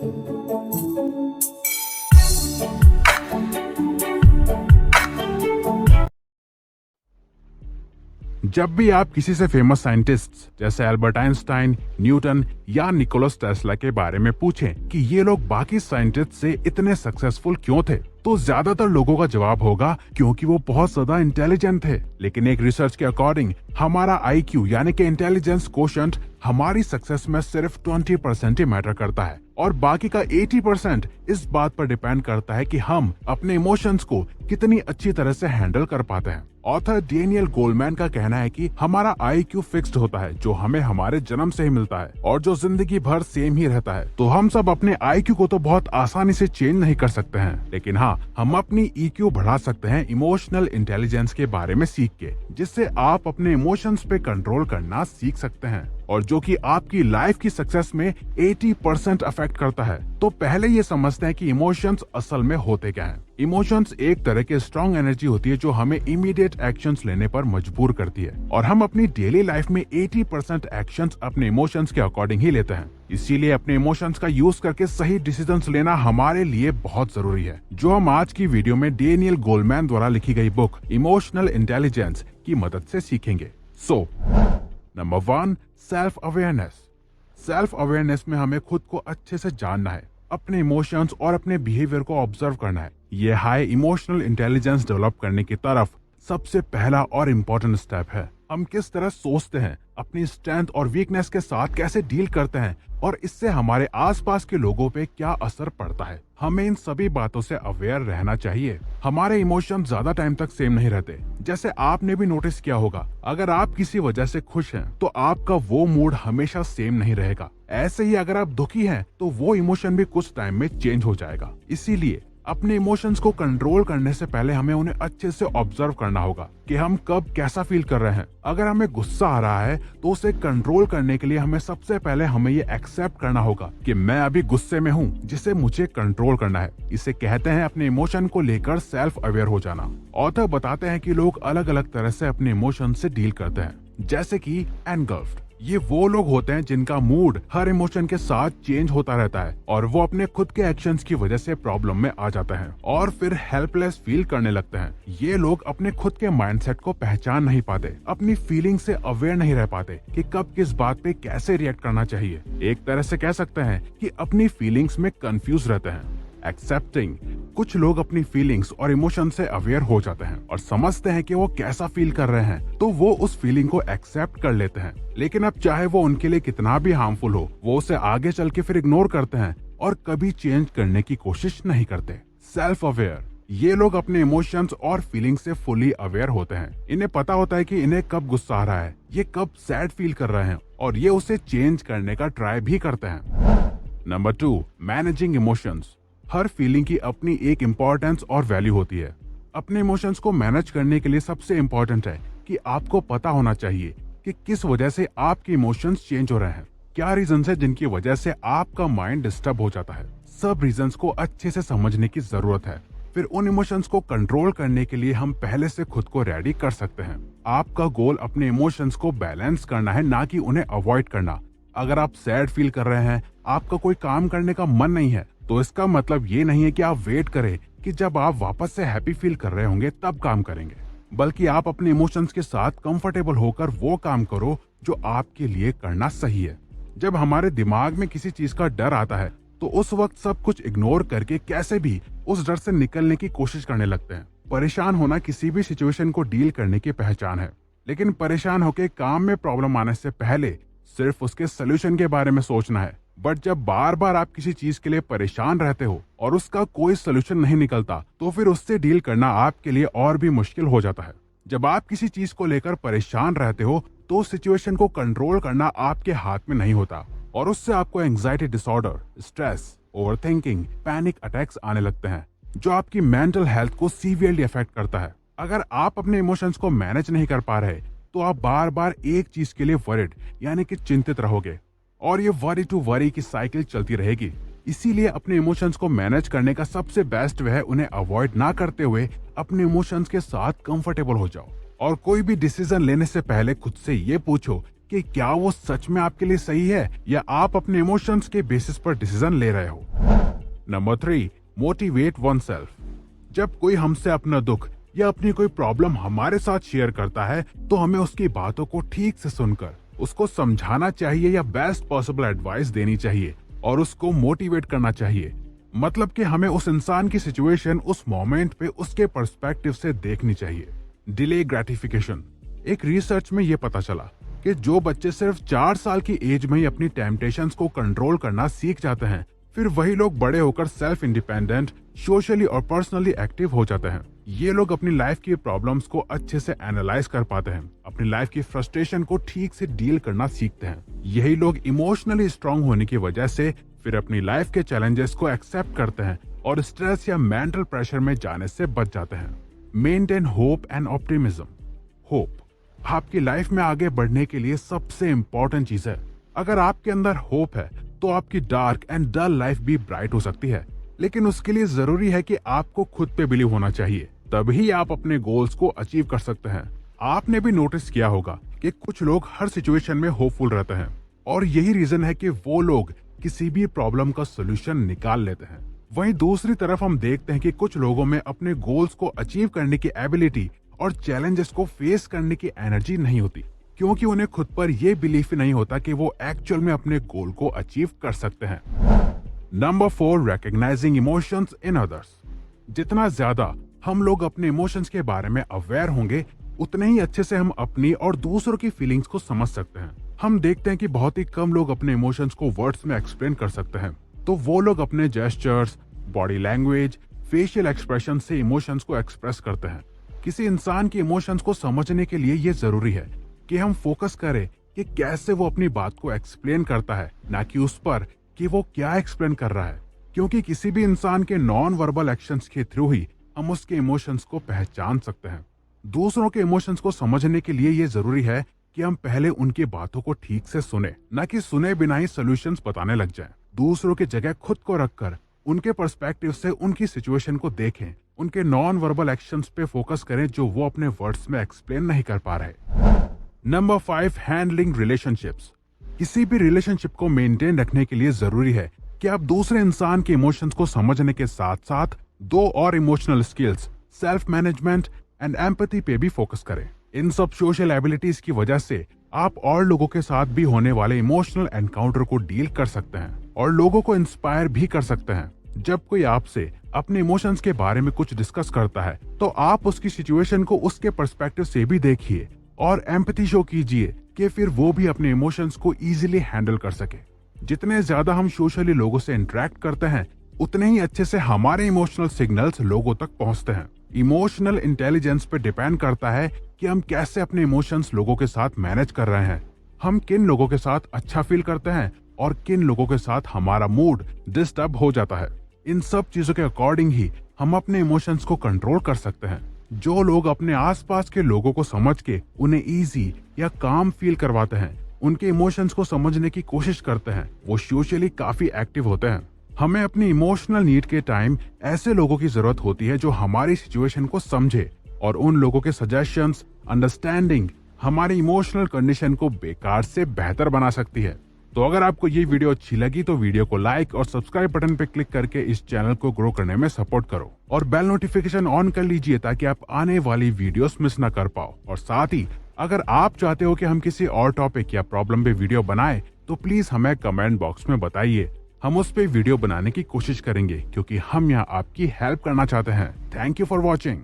जब भी आप किसी से फेमस साइंटिस्ट जैसे एल्बर्ट आइंस्टाइन, न्यूटन या निकोलस टेस्ला के बारे में पूछें कि ये लोग बाकी साइंटिस्ट से इतने सक्सेसफुल क्यों थे, तो ज्यादातर लोगों का जवाब होगा क्योंकि वो बहुत ज्यादा इंटेलिजेंट थे। लेकिन एक रिसर्च के अकॉर्डिंग हमारा IQ यानी कि इंटेलिजेंस कोशेंट हमारी सक्सेस में सिर्फ 20% ही मैटर करता है और बाकी का 80% इस बात पर डिपेंड करता है कि हम अपने इमोशंस को कितनी अच्छी तरह से हैंडल कर पाते हैं। ऑथर डेनियल गोलमैन का कहना है कि हमारा IQ फिक्स्ड होता है जो हमें हमारे जन्म से ही मिलता है और जो जिंदगी भर सेम ही रहता है। तो हम सब अपने IQ को तो बहुत आसानी से चेंज नहीं कर सकते हैं, लेकिन हाँ, हम अपनी EQ बढ़ा सकते हैं इमोशनल इंटेलिजेंस के बारे में सीख के, जिससे आप अपने इमोशंस पे कंट्रोल करना सीख सकते हैं और जो कि आपकी लाइफ की सक्सेस में 80% अफेक्ट करता है। तो पहले ये समझते हैं कि इमोशंस असल में होते क्या हैं। इमोशंस एक तरह की स्ट्रॉन्ग एनर्जी होती है जो हमें इमीडिएट एक्शंस लेने पर मजबूर करती है और हम अपनी डेली लाइफ में 80% एक्शंस अपने इमोशंस के अकॉर्डिंग ही लेते हैं। इसीलिए अपने इमोशंस का यूज करके सही डिसीजंस लेना हमारे लिए बहुत जरूरी है, जो हम आज की वीडियो में डेनियल गोलमैन द्वारा लिखी गई बुक इमोशनल इंटेलिजेंस की मदद से सीखेंगे। Number 1, self awareness. Self awareness में हमें खुद को अच्छे से जानना है, अपने इमोशंस और अपने बिहेवियर को ऑब्जर्व करना है। ये हाई इमोशनल इंटेलिजेंस डेवलप करने की तरफ सबसे पहला और इम्पोर्टेंट स्टेप है। हम किस तरह सोचते हैं, अपनी स्ट्रेंथ और वीकनेस के साथ कैसे डील करते हैं और इससे हमारे आसपास के लोगों पे क्या असर पड़ता है। हमें इन सभी बातों से अवेयर रहना चाहिए। हमारे इमोशन ज्यादा टाइम तक सेम नहीं रहते। जैसे आपने भी नोटिस किया होगा, अगर आप किसी वजह से खुश हैं, तो आपका वो मूड हमेशा सेम नहीं रहेगा। ऐसे ही अगर आप दुखी हैं, तो वो इमोशन भी कुछ टाइम में चेंज हो जाएगा। इसीलिए अपने इमोशंस को कंट्रोल करने से पहले हमें उन्हें अच्छे से ऑब्जर्व करना होगा कि हम कब कैसा फील कर रहे हैं। अगर हमें गुस्सा आ रहा है तो उसे कंट्रोल करने के लिए हमें सबसे पहले हमें ये एक्सेप्ट करना होगा कि मैं अभी गुस्से में हूँ, जिसे मुझे कंट्रोल करना है। इसे कहते हैं अपने इमोशन को लेकर सेल्फ अवेयर हो जाना। ऑथर बताते हैं कि लोग अलग अलग तरह से अपने इमोशन से डील करते हैं, जैसे कि एनगल्फ्ड। ये वो लोग होते हैं जिनका मूड हर इमोशन के साथ चेंज होता रहता है और वो अपने खुद के एक्शंस की वजह से प्रॉब्लम में आ जाते हैं और फिर हेल्पलेस फील करने लगते हैं। ये लोग अपने खुद के माइंडसेट को पहचान नहीं पाते, अपनी फीलिंग से अवेयर नहीं रह पाते कि कब किस बात पे कैसे रिएक्ट करना चाहिए। एक तरह से कह सकते हैं कि अपनी फीलिंग्स में कंफ्यूज रहते हैं। एक्सेप्टिंग, कुछ लोग अपनी फीलिंग्स और इमोशन से अवेयर हो जाते हैं और समझते हैं कि वो कैसा फील कर रहे हैं, तो वो उस फीलिंग को एक्सेप्ट कर लेते हैं। लेकिन अब चाहे वो उनके लिए कितना भी हार्मफुल हो, वो उसे आगे चल के फिर इग्नोर करते हैं और कभी चेंज करने की कोशिश नहीं करते। सेल्फ अवेयर, ये लोग अपने इमोशंस और फीलिंग से फुली अवेयर होते हैं। इन्हें पता होता है कि इन्हें कब गुस्सा आ रहा है, ये कब सैड फील कर रहे हैं और ये उसे चेंज करने का ट्राई भी करते हैं। Number 2, managing emotions. हर फीलिंग की अपनी एक इम्पोर्टेंस और वैल्यू होती है। अपने इमोशंस को मैनेज करने के लिए सबसे इम्पोर्टेंट है कि आपको पता होना चाहिए कि किस वजह से आपके इमोशंस चेंज हो रहे हैं। क्या रीजंस है जिनकी वजह से आपका माइंड डिस्टर्ब हो जाता है। सब रीजंस को अच्छे से समझने की जरूरत है। फिर उन इमोशंस को कंट्रोल करने के लिए हम पहले से खुद को रेडी कर सकते हैं। आपका गोल अपने इमोशंस को बैलेंस करना है, ना कि उन्हें अवॉइड करना। अगर आप सैड फील कर रहे हैं, आपका कोई काम करने का मन नहीं है, तो इसका मतलब ये नहीं है कि आप वेट करें कि जब आप वापस से हैप्पी फील कर रहे होंगे तब काम करेंगे, बल्कि आप अपने इमोशंस के साथ कंफर्टेबल होकर वो काम करो जो आपके लिए करना सही है। जब हमारे दिमाग में किसी चीज का डर आता है, तो उस वक्त सब कुछ इग्नोर करके कैसे भी उस डर से निकलने की कोशिश करने लगते हैं। परेशान होना किसी भी सिचुएशन को डील करने की पहचान है, लेकिन परेशान होकर काम में प्रॉब्लम आने से पहले सिर्फ उसके सोल्यूशन के बारे में सोचना है। बट जब बार बार आप किसी चीज के लिए परेशान रहते हो और उसका कोई सोल्यूशन नहीं निकलता, तो फिर उससे डील करना आपके लिए और भी मुश्किल हो जाता है। जब आप किसी चीज को लेकर परेशान रहते हो, तो सिचुएशन को कंट्रोल करना आपके हाथ में नहीं होता और उससे आपको anxiety disorder, stress, overthinking, panic attacks आने लगते हैं, जो आपकी मेंटल हेल्थ को सीवियरली अफेक्ट करता है। अगर आप अपने इमोशंस को मैनेज नहीं कर पा रहे, तो आप बार बार एक चीज के लिए वरिड यानी कि चिंतित रहोगे और ये वरी टू वरी की साइकिल चलती रहेगी। इसीलिए अपने इमोशंस को मैनेज करने का सबसे बेस्ट वे है उन्हें अवॉइड ना करते हुए अपने इमोशंस के साथ कंफर्टेबल हो जाओ और कोई भी डिसीजन लेने से पहले खुद से ये पूछो कि कि क्या वो सच में आपके लिए सही है या आप अपने इमोशंस के बेसिस पर डिसीजन ले रहे हो। Number 3, motivate oneself. जब कोई हमसे अपना दुख या अपनी कोई प्रॉब्लम हमारे साथ शेयर करता है तो हमें उसकी बातों को ठीक से सुनकर उसको समझाना चाहिए या बेस्ट पॉसिबल एडवाइस देनी चाहिए और उसको मोटिवेट करना चाहिए। मतलब कि हमें उस इंसान की सिचुएशन उस मोमेंट पे उसके पर्सपेक्टिव से देखनी चाहिए। Delay gratification. एक रिसर्च में ये पता चला कि जो बच्चे सिर्फ 4 साल की एज में ही अपनी टेम्पटेशंस को कंट्रोल करना सीख जाते हैं, फिर वही लोग बड़े होकर सेल्फ इंडिपेंडेंट, सोशली और पर्सनली एक्टिव हो जाते हैं। ये लोग अपनी लाइफ की प्रॉब्लम्स को अच्छे से एनालाइज कर पाते हैं, अपनी लाइफ की फ्रस्ट्रेशन को ठीक से डील करना सीखते हैं। यही लोग इमोशनली स्ट्रांग होने की वजह से फिर अपनी लाइफ के चैलेंजेस को एक्सेप्ट करते हैं और स्ट्रेस या मेंटल प्रेशर में जाने से बच जाते हैं। Maintain hope and optimism. Hope आपकी लाइफ में आगे बढ़ने के लिए सबसे इंपॉर्टेंट चीज है। अगर आपके अंदर होप है तो आपकी डार्क एंड डल लाइफ भी ब्राइट हो सकती है, लेकिन उसके लिए जरूरी है कि आपको खुद पे बिलीव होना चाहिए, तभी आप अपने गोल्स को अचीव कर सकते हैं। आपने भी नोटिस किया होगा कि कुछ लोग हर सिचुएशन में होपफुल रहते हैं और यही रीजन है कि वो लोग किसी भी प्रॉब्लम का सोल्यूशन निकाल लेते हैं। वहीं दूसरी तरफ हम देखते हैं कि कुछ लोगों में अपने गोल्स को अचीव करने की एबिलिटी और चैलेंजेस को फेस करने की एनर्जी नहीं होती, क्योंकि उन्हें खुद पर यह बिलीफ नहीं होता कि वो एक्चुअल में अपने गोल को अचीव कर सकते हैं। Number 4, recognising emotions in others. जितना ज्यादा हम लोग अपने इमोशंस के बारे में अवेयर होंगे, उतने ही अच्छे से हम अपनी और दूसरों की फीलिंग्स को समझ सकते हैं। हम देखते हैं कि बहुत ही कम लोग अपने इमोशंस को वर्ड्स में एक्सप्लेन कर सकते हैं, तो वो लोग अपने gestures, body language, facial expression से इमोशंस को एक्सप्रेस करते हैं। किसी इंसान के इमोशंस को समझने के लिए ये जरूरी है कि हम फोकस करें कि कैसे वो अपनी बात को एक्सप्लेन करता है, ना कि उस पर कि वो क्या एक्सप्लेन कर रहा है, क्योंकि किसी भी इंसान के नॉन वर्बल एक्शंस के थ्रू ही हम उसके इमोशंस को पहचान सकते हैं। दूसरों के इमोशंस को समझने के लिए ये जरूरी है कि हम पहले उनकी बातों को ठीक से सुने, ना कि सुने बिना ही सॉल्यूशंस बताने लग जाएं। दूसरों की जगह खुद को रखकर उनके पर्सपेक्टिव से उनकी सिचुएशन को देखें, उनके नॉन वर्बल एक्शंस पे फोकस करें जो वो अपने वर्ड्स में एक्सप्लेन नहीं कर पा रहे। Number 5, handling relationships. किसी भी रिलेशनशिप को मेंटेन रखने के लिए जरूरी है कि आप दूसरे इंसान के इमोशंस को समझने के साथ साथ 2 और emotional skills, self management and empathy पे भी फोकस करें। इन सब सोशल एबिलिटीज की वजह से आप और लोगों के साथ भी होने वाले इमोशनल एनकाउंटर को डील कर सकते हैं और लोगों को इंस्पायर भी कर सकते हैं। जब कोई आपसे अपने इमोशंस के बारे में कुछ डिस्कस करता है तो आप उसकी सिचुएशन को उसके पर्सपेक्टिव से भी देखिए और एम्पैथी शो कीजिए कि फिर वो भी अपने इमोशंस को इजीली हैंडल कर सके। जितने ज्यादा हम सोशली लोगों से इंटरेक्ट करते हैं, उतने ही अच्छे से हमारे इमोशनल सिग्नल्स लोगों तक पहुंचते हैं। इमोशनल इंटेलिजेंस पे डिपेंड करता है कि हम कैसे अपने इमोशंस लोगों के साथ मैनेज कर रहे हैं। हम किन लोगों के साथ अच्छा फील करते हैं और किन लोगों के साथ हमारा मूड डिस्टर्ब हो जाता है। इन सब चीजों के अकॉर्डिंग ही हम अपने इमोशंस को कंट्रोल कर सकते हैं। जो लोग अपने आसपास के लोगों को समझ के उन्हें इजी या काम फील करवाते हैं, उनके इमोशंस को समझने की कोशिश करते हैं, वो सोशली काफी एक्टिव होते हैं। हमें अपनी इमोशनल नीड के टाइम ऐसे लोगों की जरूरत होती है जो हमारी सिचुएशन को समझे, और उन लोगों के सजेशंस, अंडरस्टैंडिंग हमारी इमोशनल कंडीशन को बेकार से बेहतर बना सकती है। तो अगर आपको ये वीडियो अच्छी लगी तो वीडियो को लाइक और सब्सक्राइब बटन पे क्लिक करके इस चैनल को ग्रो करने में सपोर्ट करो और बेल नोटिफिकेशन ऑन कर लीजिए ताकि आप आने वाली वीडियोस मिस ना कर पाओ। और साथ ही अगर आप चाहते हो कि हम किसी और टॉपिक या प्रॉब्लम पे वीडियो बनाएं तो प्लीज हमें कमेंट बॉक्स में बताइए। हम उस पे वीडियो बनाने की कोशिश करेंगे क्योंकि हम यहाँ आपकी हेल्प करना चाहते हैं। Thank you for watching.